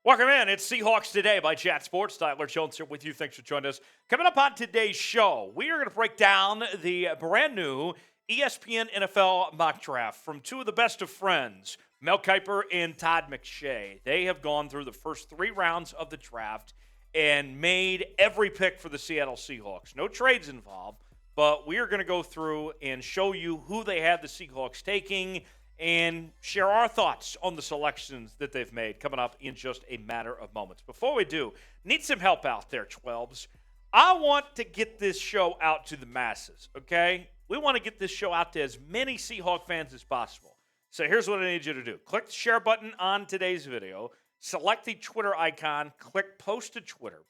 Welcome in. It's Seahawks Today by Chat Sports. Tyler Jones here with you. Thanks for joining us. Coming up on today's show, we are going to break down the brand new ESPN NFL Mock Draft from two of the best of friends, Mel Kiper and Todd McShay. They have gone through the first 3 rounds of the draft and made every pick for the Seattle Seahawks. No trades involved, but we are going to go through and show you who they have the Seahawks taking and share our thoughts on the selections that they've made coming up in just a matter of moments. Before we do, need some help out there, 12s. I want to get this show out to the masses, okay? We want to get this show out to as many Seahawk fans as possible. So here's what I need you to do. Click the share button on today's video. Select the Twitter icon. Click post to Twitter.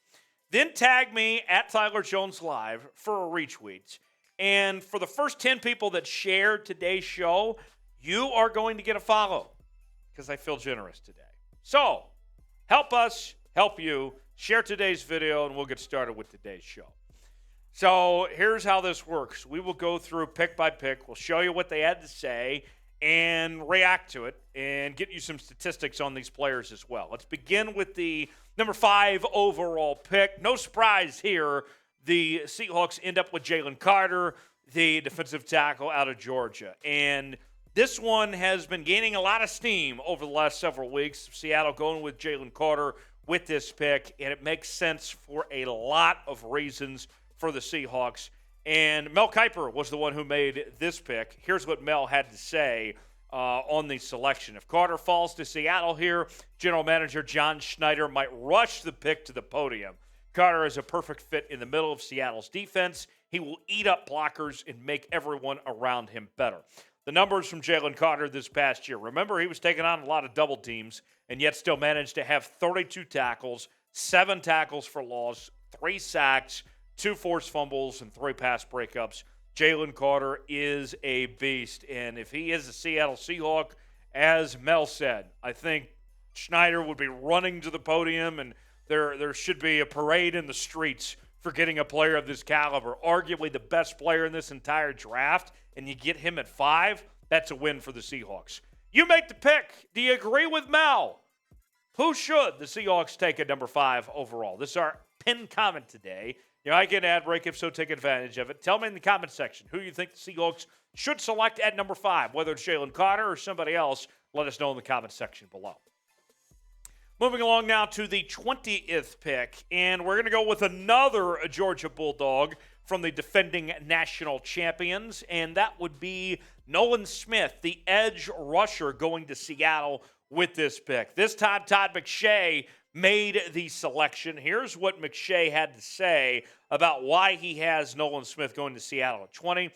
Then tag me at Tyler Jones Live for a retweet. And for the first 10 people that share today's show, you are going to get a follow because I feel generous today. So help us, help you. Share today's video, and we'll get started with today's show. So here's how this works. We will go through pick by pick. We'll show you what they had to say and react to it and get you some statistics on these players as well. Let's begin with the number 5 overall pick. No surprise here. The Seahawks end up with Jalen Carter, the defensive tackle out of Georgia. And this one has been gaining a lot of steam over the last several weeks. Seattle going with Jalen Carter with this pick, and it makes sense for a lot of reasons for the Seahawks. And Mel Kiper was the one who made this pick. Here's what Mel had to say on the selection. If Carter falls to Seattle here, General Manager John Schneider might rush the pick to the podium. Carter is a perfect fit in the middle of Seattle's defense. He will eat up blockers and make everyone around him better. The numbers from Jalen Carter this past year. Remember, he was taking on a lot of double teams and yet still managed to have 32 tackles, 7 tackles for loss, 3 sacks, 2 forced fumbles, and 3 pass breakups. Jalen Carter is a beast. And if he is a Seattle Seahawk, as Mel said, I think Schneider would be running to the podium, and there should be a parade in the streets for getting a player of this caliber, arguably the best player in this entire draft, and you get him at 5, that's a win for the Seahawks. You make the pick. Do you agree with Mel? Who should the Seahawks take at number 5 overall? This is our pinned comment today. You know, I get an ad break, if so, take advantage of it. Tell me in the comment section who you think the Seahawks should select at number 5, whether it's Jalen Carter or somebody else. Let us know in the comment section below. Moving along now to the 20th pick, and we're going to go with another Georgia Bulldog from the defending national champions, and that would be Nolan Smith, the edge rusher, going to Seattle with this pick. This time, Todd McShay made the selection. Here's what McShay had to say about why he has Nolan Smith going to Seattle at 20.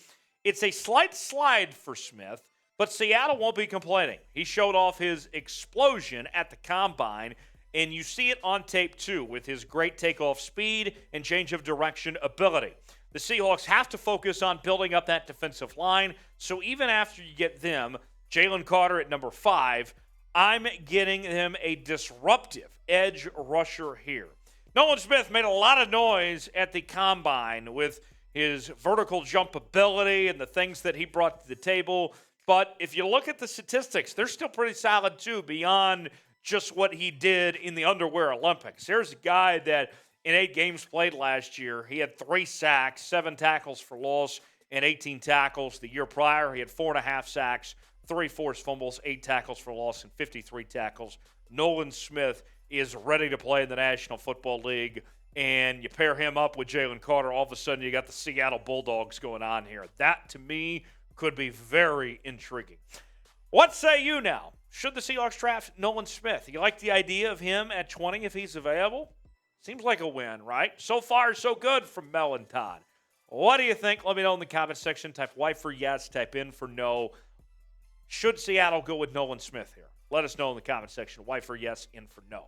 It's a slight slide for Smith, but Seattle won't be complaining. He showed off his explosion at the Combine, and you see it on tape too with his great takeoff speed and change of direction ability. The Seahawks have to focus on building up that defensive line, so even after you get them, Jalen Carter at number 5, I'm getting him a disruptive edge rusher here. Nolan Smith made a lot of noise at the Combine with his vertical jump ability and the things that he brought to the table. But if you look at the statistics, they're still pretty solid too, beyond just what he did in the Underwear Olympics. Here's a guy that in 8 games played last year, he had 3 sacks, 7 tackles for loss, and 18 tackles. The year prior, he had 4.5 sacks, 3 forced fumbles, 8 tackles for loss, and 53 tackles. Nolan Smith is ready to play in the National Football League, and you pair him up with Jalen Carter, all of a sudden you got the Seattle Bulldogs going on here. That, to me, could be very intriguing. What say you now? Should the Seahawks draft Nolan Smith? You like the idea of him at 20 if he's available? Seems like a win, right? So far, so good from Mel and Todd. What do you think? Let me know in the comment section. Type Y for yes, type in for no. Should Seattle go with Nolan Smith here? Let us know in the comment section. Y for yes, in for no.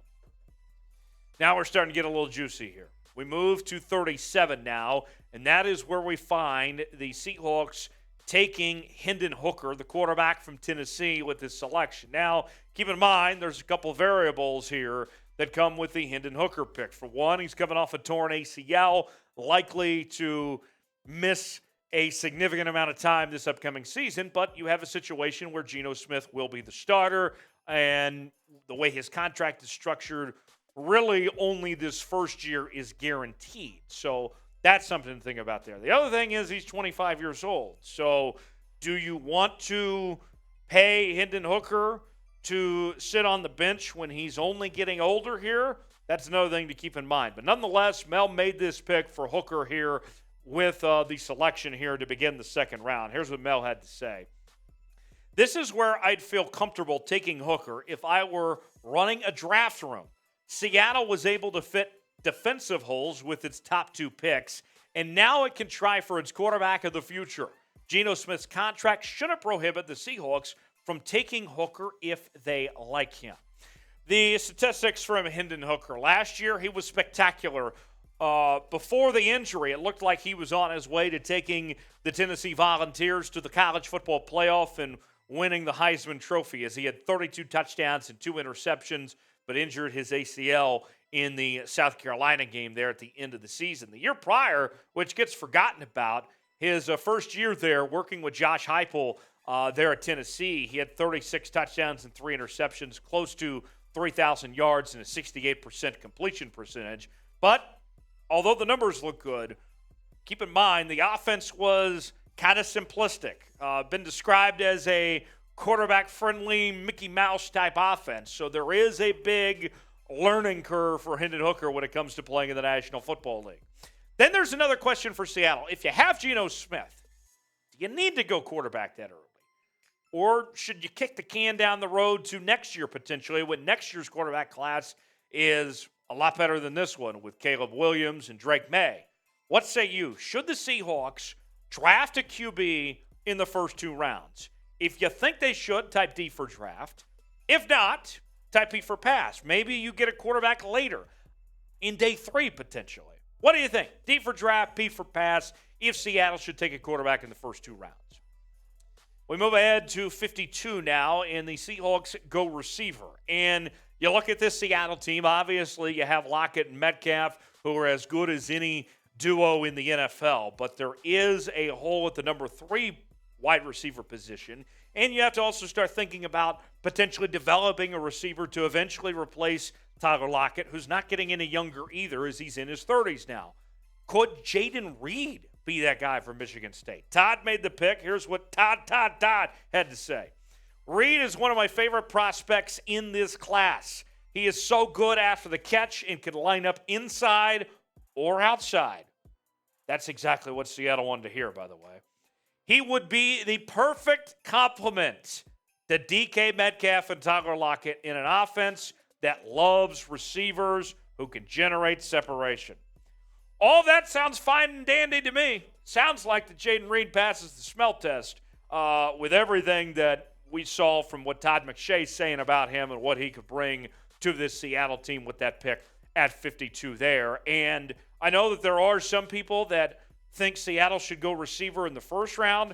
Now we're starting to get a little juicy here. We move to 37 now, and that is where we find the Seahawks taking Hendon Hooker, the quarterback from Tennessee, with his selection. Now, keep in mind, there's a couple variables here that come with the Hendon Hooker pick. For one, he's coming off a torn ACL, likely to miss a significant amount of time this upcoming season, but you have a situation where Geno Smith will be the starter. And the way his contract is structured, really only this first year is guaranteed. So that's something to think about there. The other thing is he's 25 years old. So do you want to pay Hendon Hooker to sit on the bench when he's only getting older here? That's another thing to keep in mind. But nonetheless, Mel made this pick for Hooker here with the selection here to begin the second round. Here's what Mel had to say. This is where I'd feel comfortable taking Hooker if I were running a draft room. Seattle was able to fit defensive holes with its top 2 picks, and now it can try for its quarterback of the future. Geno Smith's contract shouldn't prohibit the Seahawks from taking Hooker if they like him. The statistics from Hendon Hooker. Last year, he was spectacular. Before the injury, it looked like he was on his way to taking the Tennessee Volunteers to the college football playoff and winning the Heisman Trophy, as he had 32 touchdowns and 2 interceptions, but injured his ACL in the South Carolina game there at the end of the season. The year prior, which gets forgotten about, his first year there working with Josh Heupel there at Tennessee, he had 36 touchdowns and 3 interceptions, close to 3,000 yards and a 68% completion percentage. But although the numbers look good, keep in mind the offense was kind of simplistic. Been described as a quarterback-friendly Mickey Mouse type offense. So there is a big learning curve for Hendon Hooker when it comes to playing in the National Football League. Then there's another question for Seattle. If you have Geno Smith, do you need to go quarterback that early? Or should you kick the can down the road to next year potentially, when next year's quarterback class is a lot better than this one with Caleb Williams and Drake May? What say you? Should the Seahawks draft a QB in the first 2 rounds? If you think they should, type D for draft. If not, type P for pass. Maybe you get a quarterback later in day 3 potentially. What do you think? D for draft, P for pass, if Seattle should take a quarterback in the first 2 rounds. We move ahead to 52 now, and the Seahawks go receiver. And you look at this Seattle team, obviously you have Lockett and Metcalf, who are as good as any duo in the NFL, but there is a hole at the number 3 wide receiver position, and you have to also start thinking about potentially developing a receiver to eventually replace Tyler Lockett, who's not getting any younger either, as he's in his 30s now. Could Jayden Reed be that guy for Michigan State? Todd made the pick. Here's what Todd had to say. Reed is one of my favorite prospects in this class. He is so good after the catch and can line up inside or outside. That's exactly what Seattle wanted to hear, by the way. He would be the perfect complement to DK Metcalf and Tyler Lockett in an offense that loves receivers who can generate separation. All that sounds fine and dandy to me. Sounds like that Jayden Reed passes the smell test with everything that we saw from what Todd McShay is saying about him and what he could bring to this Seattle team with that pick at 52 there. And I know that there are some people that think Seattle should go receiver in the first round.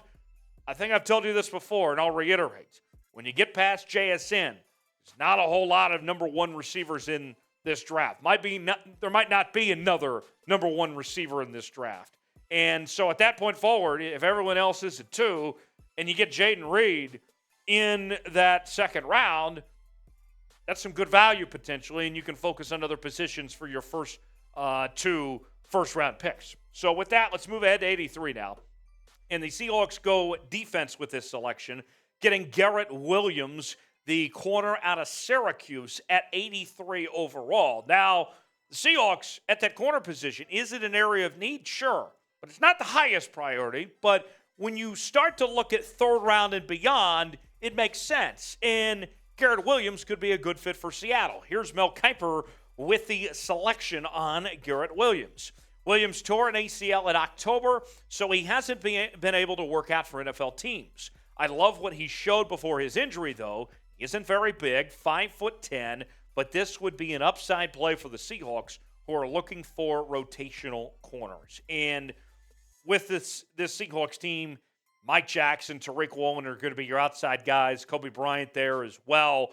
I think I've told you this before, and I'll reiterate. When you get past JSN, there's not a whole lot of number 1 receivers in this draft. There might not be another number 1 receiver in this draft. And so at that point forward, if everyone else is at 2, and you get Jayden Reed in that second round, that's some good value potentially, and you can focus on other positions for your first 2 first-round picks. So with that, let's move ahead to 83 now. And the Seahawks go defense with this selection, getting Garrett Williams, the corner out of Syracuse, at 83 overall. Now, the Seahawks at that corner position, is it an area of need? Sure. But it's not the highest priority. But when you start to look at third round and beyond, it makes sense. And Garrett Williams could be a good fit for Seattle. Here's Mel Kiper with the selection on Garrett Williams. Williams tore an ACL in October, so he hasn't been able to work out for NFL teams. I love what he showed before his injury, though. He isn't very big, 5'10", but this would be an upside play for the Seahawks, who are looking for rotational corners. And with this Seahawks team, Mike Jackson, Tariq Woolen are going to be your outside guys. Kobe Bryant there as well.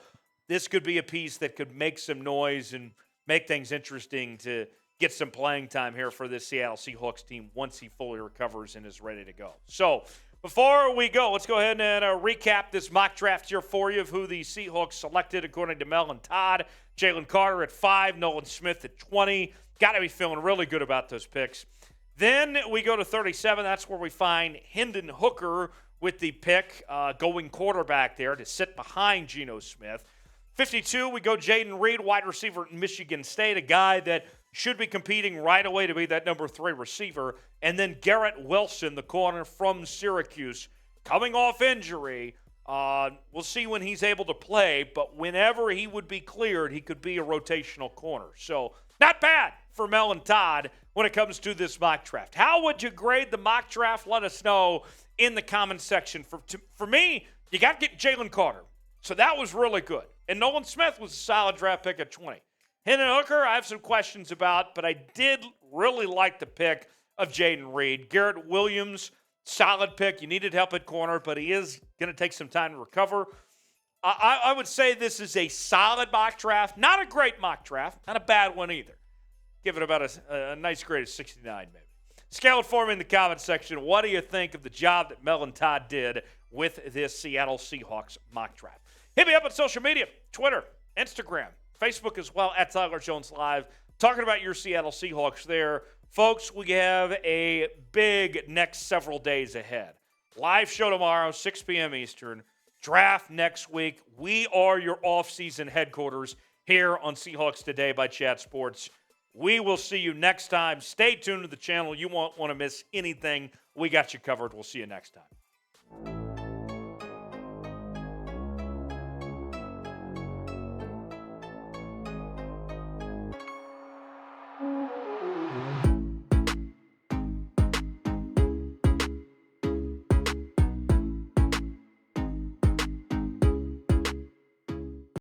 This could be a piece that could make some noise and make things interesting to get some playing time here for this Seattle Seahawks team once he fully recovers and is ready to go. So Before we go, let's go ahead and recap this mock draft here for you of who the Seahawks selected according to Mel and Todd. Jalen Carter at 5, Nolan Smith at 20. Got to be feeling really good about those picks. Then we go to 37. That's where we find Hendon Hooker with the pick, going quarterback there to sit behind Geno Smith. 52, we go Jayden Reed, wide receiver at Michigan State, a guy that should be competing right away to be that number 3 receiver. And then Garrett Wilson, the corner from Syracuse, coming off injury. We'll see when he's able to play, but whenever he would be cleared, he could be a rotational corner. So not bad for Mel and Todd when it comes to this mock draft. How would you grade the mock draft? Let us know in the comment section. For me, you got to get Jalen Carter. So that was really good. And Nolan Smith was a solid draft pick at 20. Hendon Hooker, I have some questions about, but I did really like the pick of Jayden Reed. Garrett Williams, solid pick. You needed help at corner, but he is going to take some time to recover. I would say this is a solid mock draft. Not a great mock draft. Not a bad one either. Give it about a nice grade of 69 maybe. Scale it for me in the comment section. What do you think of the job that Mel and Todd did with this Seattle Seahawks mock draft? Hit me up on social media, Twitter, Instagram, Facebook as well, at Tyler Jones Live. Talking about your Seattle Seahawks there. Folks, we have a big next several days ahead. Live show tomorrow, 6 p.m. Eastern. Draft next week. We are your off-season headquarters here on Seahawks Today by Chat Sports. We will see you next time. Stay tuned to the channel. You won't want to miss anything. We got you covered. We'll see you next time.